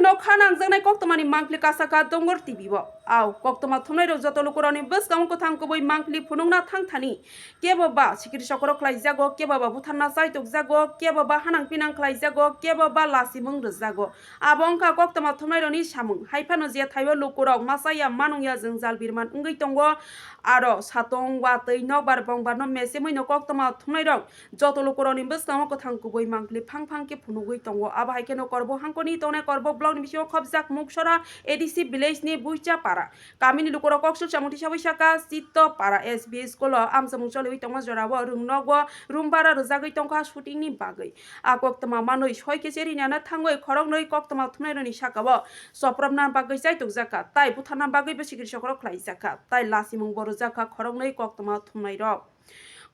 kheno khanang jangnai koktomani mangli kasaka dongor tv bo aw koktoma thumnai ro joto lokoroni bwskang ko thang kubui mangli phunungna thangthani kebo ba sikiri sokoro khlaijago kebo ba buthanna saitok jago kebo ba hanang pinang khlaijago kebo ba lasimung rjago abongka koktoma thumnai roni samung haifano je thaibo lokorok masaya manungya jongjal birman ungui tongo aro satong wa tei nokbar bongbar no mesemui no koktoma thumnai rok joto lokoroni bwskang ko thang kubui mangli phang ke phunugui tongo aba haikeno korbo hangkoni tone korbo blog ni bisio khobjak muksora edc village ni buicha para kamini lukoro koksul chamuti sabisaka sitto para sb school amsamung choloi tongo jorabo rungnogo rumbara rojagoi tongka shooting ni bagai akoktoma manoi 6 keseri nana thangoi khorognoi koktoma thumnaironi sakabo soprobna bagai jaitok jaka tai buthana bagai besikir sokoro khlai jaka tai lasimung boro jaka khorognoi koktoma thumnairok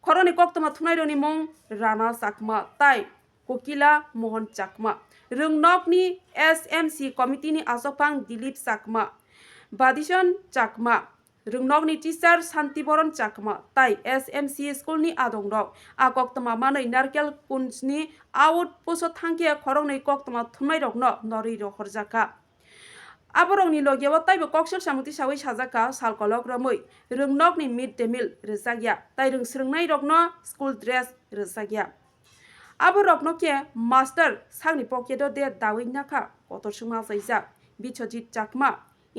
khoroni koktoma thumnaironi mung rana sakma tai kokila mohan chakma rungnokni smc committee ni asopang dilip chakma badison chakma rungnokni teacher santiboron chakma tai smc school ni adongrok akoktoma manoi narkel kunjni out poso thangke khorongnoi koktoma thumnai rokno nori rokhorjaka aborongni logyawo taibo koksel samuti sawi sajaka salkolok ramoi rungnokni mid day meal rwjakya tai rungsrungnai rokno school dress rwjakya abo rokno ke master sangni pokedo de dawi naka kotor suma saijak bichojit chakma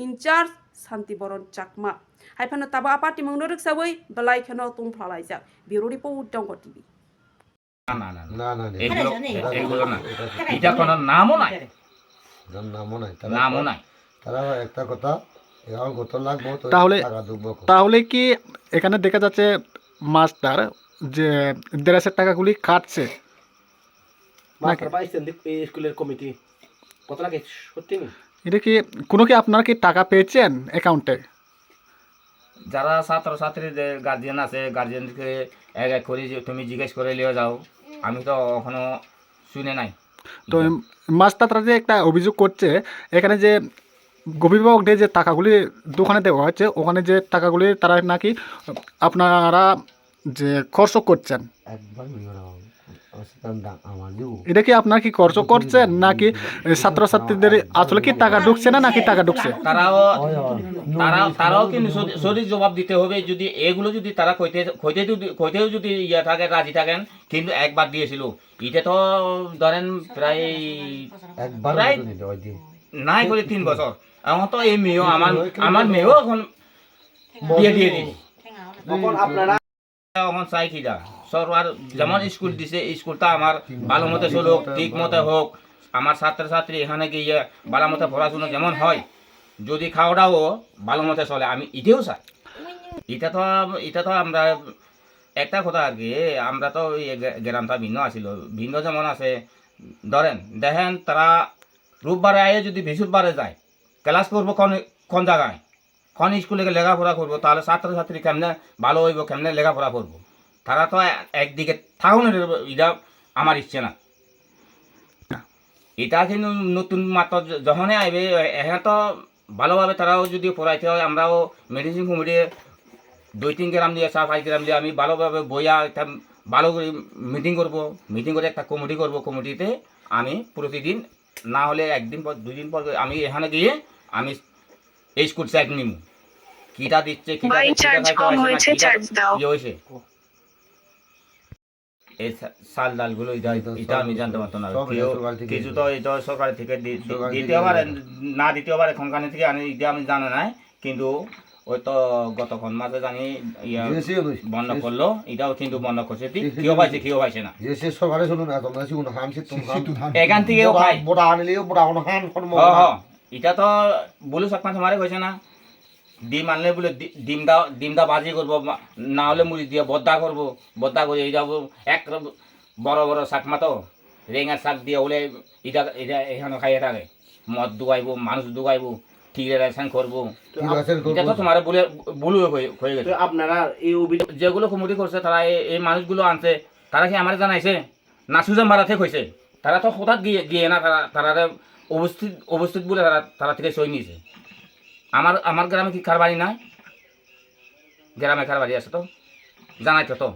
in charge santiboron chakma haifano taba apati mungno ruksawi belai khano tungphalaijak bureau report dongo tv না এগুলো না এটা কোনো নামও নাই নামও নাই তারা একটা কথা এখন কত লাগবো তো তাহলে টাকা দেবো তাহলে কি এখানে দেখা যাচ্ছে মাস্টার যে 1,500 টাকাগুলি কাটছে মাস্টার পাইছেন স্কুলের কমিটি কত লাগে সত্যি নি এটা কি কোনো কি আপনারা কি টাকা পেয়েছেন অ্যাকাউন্টে? যারা ছাত্র ছাত্রীদের গার্জিয়ান আছে গার্জিয়ানকে এক এক করে তুমি জিজ্ঞেস করে নিয়ে যাও আমি তো এখনো শুনে নাই তো মাস্টাররা যে একটা অভিযোগ করছে এখানে যে অভিভাবকদের যে টাকাগুলি দোকানে দেওয়া হচ্ছে ওখানে যে টাকাগুলি তারা নাকি আপনারা যে খরচ করছেন একবার আমার দিব এটা কি আপনারা কি খরচ করছেন নাকি ছাত্রছাত্রীদের আসলে কি টাকা ঢুকছে না নাকি টাকা ঢুকছে? তারাও কিন্তু সঠিক জবাব দিতে হবে যদি এগুলো যদি তারা কইতেও যদি ইয়ে থাকে রাজি থাকেন কিন্তু একবার দিয়েছিল এটা তো ধরেন প্রায় একবার প্রায় নাই করে 3 বছর এখন তো এই মেয়েও আমার মেয়েও এখন বিয়ে দিয়ে দিই তখন আপনারা এখন চাই কি যা সরকার যেমন স্কুল দিছে স্কুলটা আমার ভালো মতো চলুক ঠিক মতো হোক আমার ছাত্রছাত্রী এখানে গিয়ে ভালো মতো পড়াশোনা যেমন হয় যদি খাওয়াটাও ভালো মতো চলে আমি এটাও চাই এটা তো আমরা একটা কথা আর কি আমরা তো গ্রামটা ভিন্ন আছিল ভিন্ন যেমন আছে ধরেন দেখেন তারা রোববারে আয়ে যদি বৃহস্পতিবারে যায় ক্লাস করবো কোন জায়গায় কোন স্কুলে লেখাপড়া করবো তাহলে ছাত্রছাত্রী কেমনে ভালো হইব কেমনে লেখাপড়া করবো তারা তো একদিকে থাকুন এটা আমার ইচ্ছে না এটা কিন্তু নতুন মাত্র যখনই আইবে এখন তো ভালোভাবে তারাও যদি পড়াইতে হয় আমরাও মেডিসিন কমিটি 2-3 গ্রাম দিয়ে 4-5 গ্রাম দিয়ে আমি ভালোভাবে বইয়া একটা ভালো করে মিটিং করে একটা কমিটি করবো কমিটিতে আমি প্রতিদিন না হলে একদিন পর 2 দিন পর আমি এখানে গিয়ে আমি এই স্কুল চেক নিব কিটা দিচ্ছে হয়েছে এই সাল ডালগুলো এটা আমি জানতে পারতাম না কিছু তো এটা সরকার থেকে দিতে পারে না দিতে পারে এখনখানে থেকে এটা আমি জানা নাই কিন্তু ওই তো গতক্ষণ মাসে জানি বন্ধ করলো এটাও কিন্তু বন্ধ করছে কেউ পাইছে না সরকারে শুনুন তোমরা শুনুন হামছে এখান থেকেও খাই বড় আনলেও বড় হান কোন এটা তো বলু সপ্তাহ তোমারে কইছে না ডিম আনলে বলে ডিমটা ভাজি করবো না হলে মুড়ি দিয়ে বদ্দা করে এই যাবো এক বড় বড় শাক মাতো রেঙার শাক দিয়ে হলে এটা এখানে খাইয়ে থাকে মদ দুগাইবো মানুষ দুগাইবো টিরেশন করবো এটা তো তোমার বলু হয়ে গেছে আপনারা এই অভিযোগ যেগুলো কমিটি করছে তারা এই মানুষগুলো আনছে তারা কি আমার জানাইছে না সুজা মারাতে কইছে তারা তো হঠাৎ গিয়ে না তারা উপস্থিত বলে তারা থেকে সই নিয়েছে আমার গ্রামে কি কারবারি নাই গ্রামে কারবারি আছে তো জানাই তো